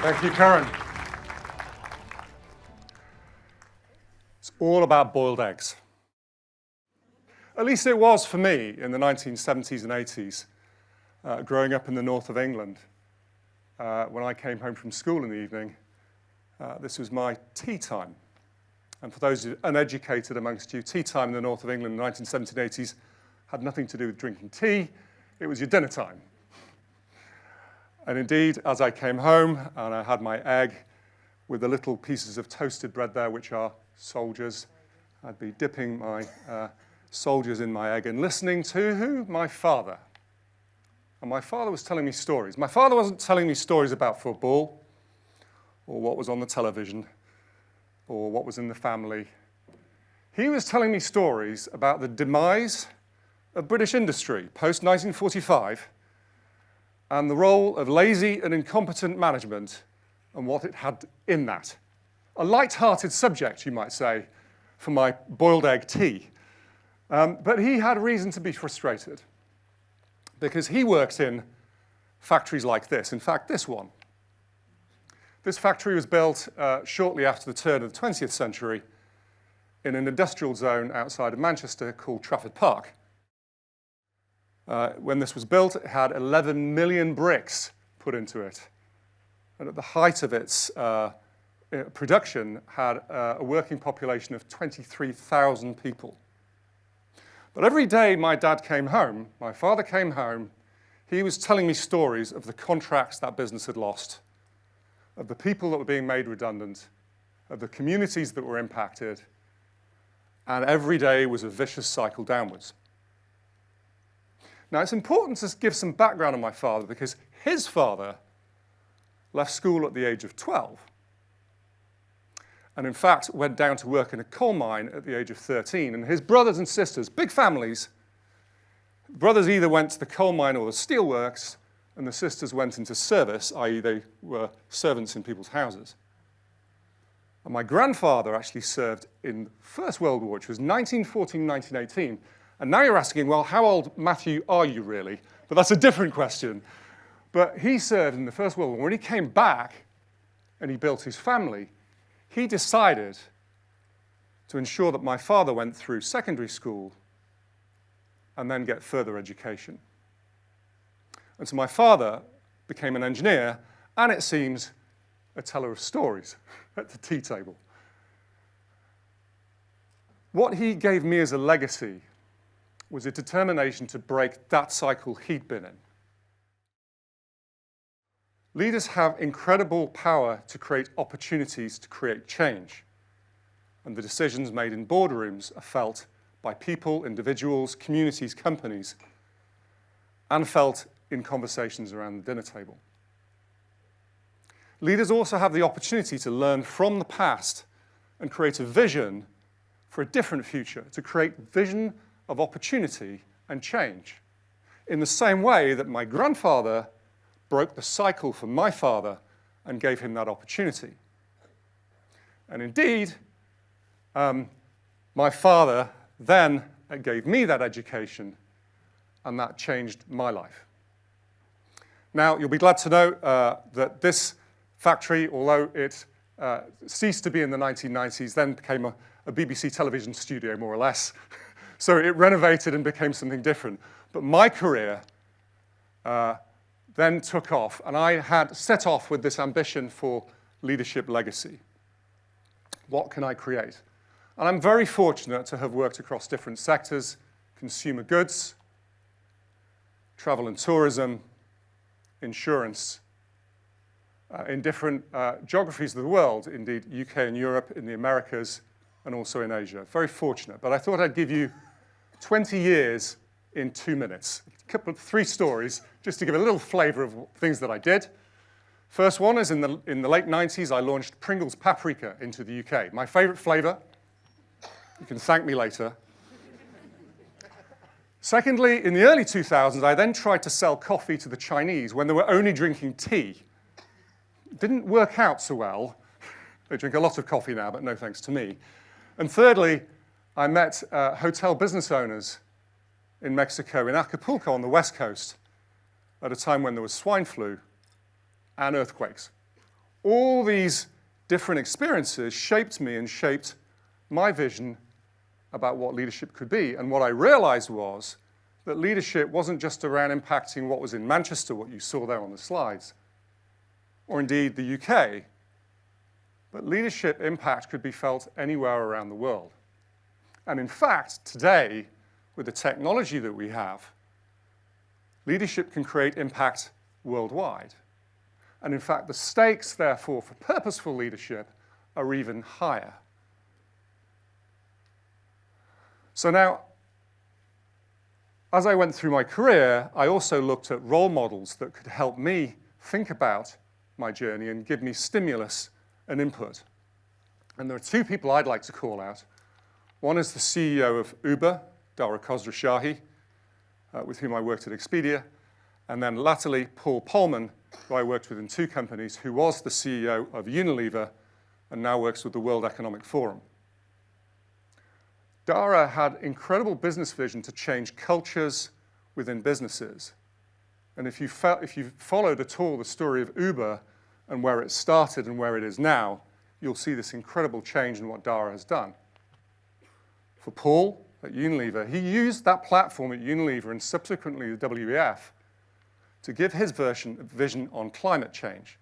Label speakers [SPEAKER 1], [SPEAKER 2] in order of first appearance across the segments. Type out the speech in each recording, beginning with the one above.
[SPEAKER 1] Thank you, Karen. It's all about boiled eggs. At least it was for me in the 1970s and 80s, growing up in the north of England. When I came home from school in the evening, this was my tea time. And for those uneducated amongst you, tea time in the north of England in the 1970s and 80s had nothing to do with drinking tea. It was your dinner time. And indeed, as I came home and I had my egg with the little pieces of toasted bread there, which are soldiers, I'd be dipping my soldiers in my egg and listening to who? My father. And my father was telling me stories. My father wasn't telling me stories about football or what was on the television or what was in the family. He was telling me stories about the demise of British industry post-1945 and the role of lazy and incompetent management and what it had in that. A light-hearted subject, you might say, for my boiled egg tea. But he had reason to be frustrated because he worked in factories like this. In fact, this one. This factory was built shortly after the turn of the 20th century in an industrial zone outside of Manchester called Trafford Park. When this was built, it had 11 million bricks put into it. And at the height of its production, had a working population of 23,000 people. But every day my dad came home, my father came home, he was telling me stories of the contracts that business had lost, of the people that were being made redundant, of the communities that were impacted, and every day was a vicious cycle downwards. Now, it's important to give some background on my father because his father left school at the age of 12 and, in fact, went down to work in a coal mine at the age of 13. And his brothers and sisters, big families, brothers either went to the coal mine or the steelworks, and the sisters went into service, i.e. they were servants in people's houses. And my grandfather actually served in the First World War, which was 1914-1918. And now you're asking, well, how old, Matthew, are you really? But that's a different question. But he served in the First World War. When he came back and he built his family, he decided to ensure that my father went through secondary school and then get further education. And so my father became an engineer, and it seems a teller of stories at the tea table. What he gave me as a legacy was a determination to break that cycle he'd been in. Leaders have incredible power to create opportunities to create change, and the decisions made in boardrooms are felt by people, individuals, communities, companies, and felt in conversations around the dinner table. Leaders also have the opportunity to learn from the past and create a vision for a different future, to create vision of opportunity and change. In the same way that my grandfather broke the cycle for my father and gave him that opportunity. And indeed, my father then gave me that education, and that changed my life. Now, you'll be glad to know that this factory, although it ceased to be in the 1990s, then became a BBC television studio, more or less. So it renovated and became something different. But my career then took off, and I had set off with this ambition for leadership legacy. What can I create? And I'm very fortunate to have worked across different sectors: consumer goods, travel and tourism, insurance, in different geographies of the world, indeed UK and Europe, in the Americas, and also in Asia. Very fortunate. But I thought I'd give you 20 years in 2 minutes. Three stories, just to give a little flavor of things that I did. First one is in the late 90s, I launched Pringles Paprika into the UK. My favorite flavor. You can thank me later. Secondly, in the early 2000s, I then tried to sell coffee to the Chinese when they were only drinking tea. It didn't work out so well. They drink a lot of coffee now, but no thanks to me. And thirdly, I met hotel business owners in Mexico, in Acapulco on the West Coast, at a time when there was swine flu and earthquakes. all these different experiences shaped me and shaped my vision about what leadership could be. And what I realized was that leadership wasn't just around impacting what was in Manchester, what you saw there on the slides, or indeed the UK, but leadership impact could be felt anywhere around the world. And in fact, today, with the technology that we have, leadership can create impact worldwide. And in fact, the stakes, therefore, for purposeful leadership are even higher. So now, as I went through my career, I also looked at role models that could help me think about my journey and give me stimulus and input. And there are two people I'd like to call out. One is the CEO of Uber, Dara Khosrowshahi, with whom I worked at Expedia, and then latterly Paul Polman, who I worked with in two companies, who was the CEO of Unilever and now works with the World Economic Forum. Dara had incredible business vision to change cultures within businesses. And if you followed at all the story of Uber and where it started and where it is now, you'll see this incredible change in what Dara has done. For Paul at Unilever, he used that platform at Unilever and subsequently the WEF to give his vision on climate change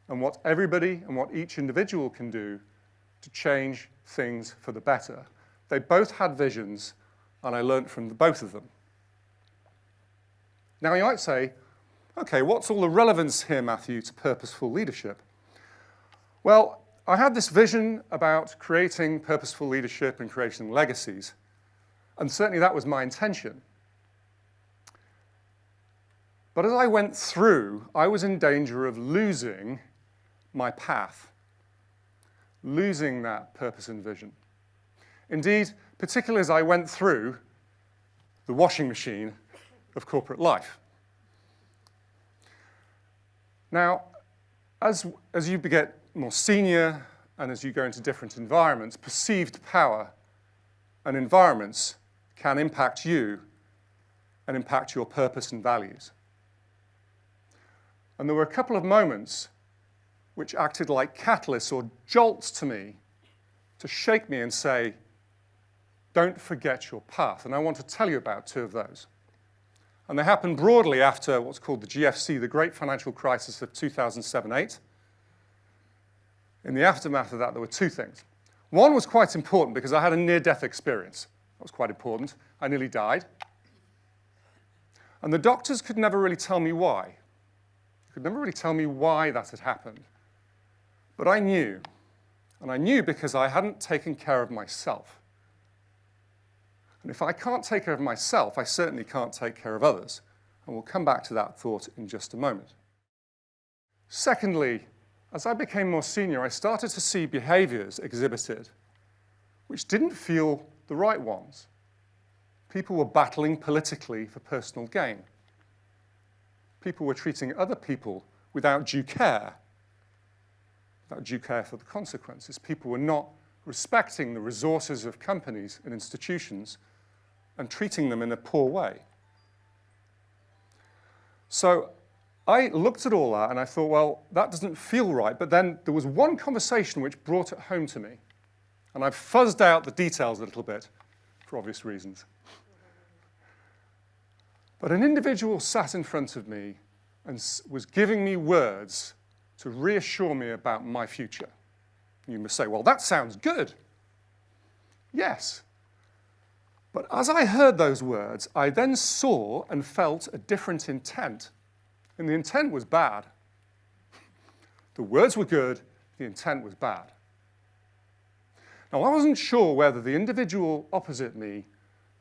[SPEAKER 1] and what everybody and what each individual can do to change things for the better. They both had visions, and I learned from both of them. Now you might say, okay, what's all the relevance here, Matthew, to purposeful leadership? Well, I had this vision about creating purposeful leadership and creating legacies, and certainly that was my intention. But as I went through, I was in danger of losing my path, losing that purpose and vision. Indeed, particularly as I went through the washing machine of corporate life. Now, as you get more senior and as you go into different environments, perceived power and environments can impact you and impact your purpose and values. And there were a couple of moments which acted like catalysts or jolts to me to shake me and say, don't forget your path. And I want to tell you about two of those. And they happened broadly after what's called the GFC, the Great Financial Crisis of 2007-8. In the aftermath of that, there were two things. One was quite important because I had a near-death experience. That was quite important. I nearly died. And the doctors could never really tell me why. They could never really tell me why that had happened. But I knew. And I knew because I hadn't taken care of myself. And if I can't take care of myself, I certainly can't take care of others. And we'll come back to that thought in just a moment. Secondly, as I became more senior, I started to see behaviors exhibited which didn't feel the right ones. People were battling politically for personal gain. People were treating other people without due care for the consequences. People were not respecting the resources of companies and institutions and treating them in a poor way. So I looked at all that and I thought, well, that doesn't feel right. But then there was one conversation which brought it home to me. And I've fuzzed out the details a little bit for obvious reasons. But an individual sat in front of me and was giving me words to reassure me about my future. You must say, well, that sounds good. Yes. But as I heard those words, I then saw and felt a different intent. And the intent was bad. The words were good, the intent was bad. Now, I wasn't sure whether the individual opposite me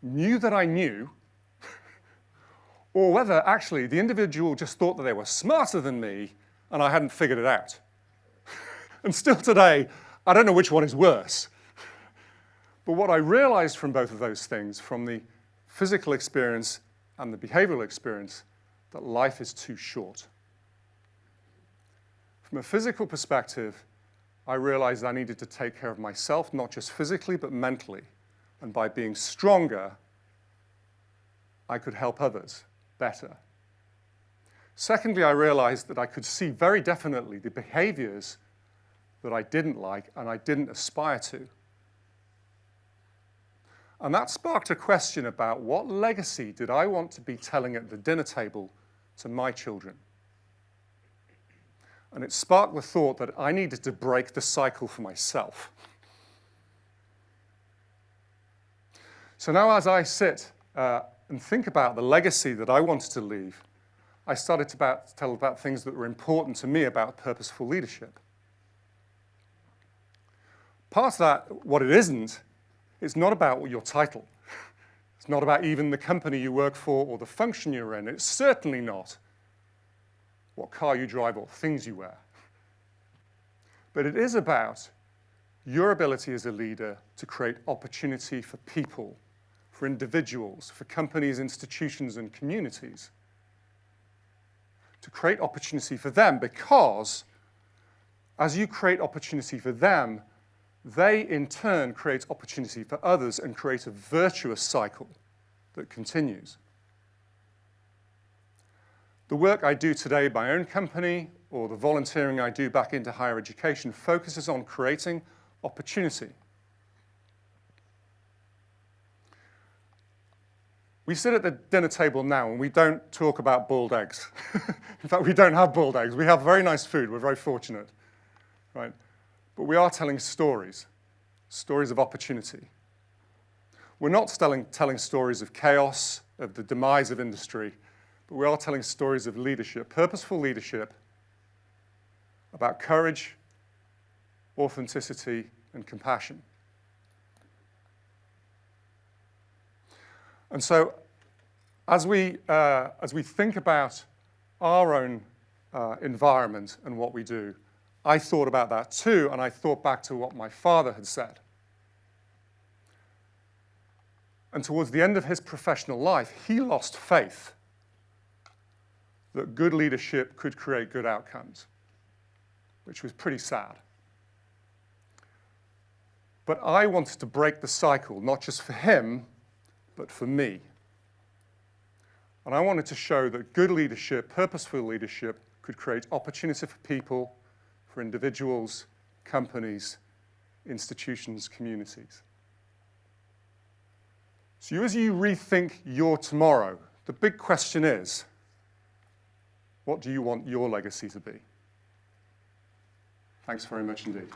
[SPEAKER 1] knew that I knew, or whether actually the individual just thought that they were smarter than me and I hadn't figured it out. And still today, I don't know which one is worse. But what I realized from both of those things, from the physical experience and the behavioral experience, that life is too short. From a physical perspective, I realized I needed to take care of myself, not just physically, but mentally. And by being stronger, I could help others better. Secondly, I realized that I could see very definitely the behaviors that I didn't like and I didn't aspire to. And that sparked a question about what legacy did I want to be telling at the dinner table to my children? And it sparked the thought that I needed to break the cycle for myself. So now as I sit and think about the legacy that I wanted to leave, I started to tell about things that were important to me about purposeful leadership. Part of that, what it isn't, it's not about your title. It's not about even the company you work for or the function you're in. It's certainly not what car you drive or things you wear. But it is about your ability as a leader to create opportunity for people, for individuals, for companies, institutions, and communities. To create opportunity for them, because as you create opportunity for them, they in turn create opportunity for others and create a virtuous cycle that continues. The work I do today, my own company, or the volunteering I do back into higher education focuses on creating opportunity. We sit at the dinner table now and we don't talk about boiled eggs. In fact, we don't have boiled eggs. We have very nice food. We're very fortunate, right? But we are telling stories, stories of opportunity. We're not telling stories of chaos, of the demise of industry, but we are telling stories of leadership, purposeful leadership, about courage, authenticity, and compassion. And so, as we think about our own environment and what we do, I thought about that too, and I thought back to what my father had said. And towards the end of his professional life, he lost faith that good leadership could create good outcomes, which was pretty sad. But I wanted to break the cycle, not just for him, but for me. And I wanted to show that good leadership, purposeful leadership, could create opportunity for people, for individuals, companies, institutions, communities. So as you rethink your tomorrow, the big question is, what do you want your legacy to be? Thanks very much indeed.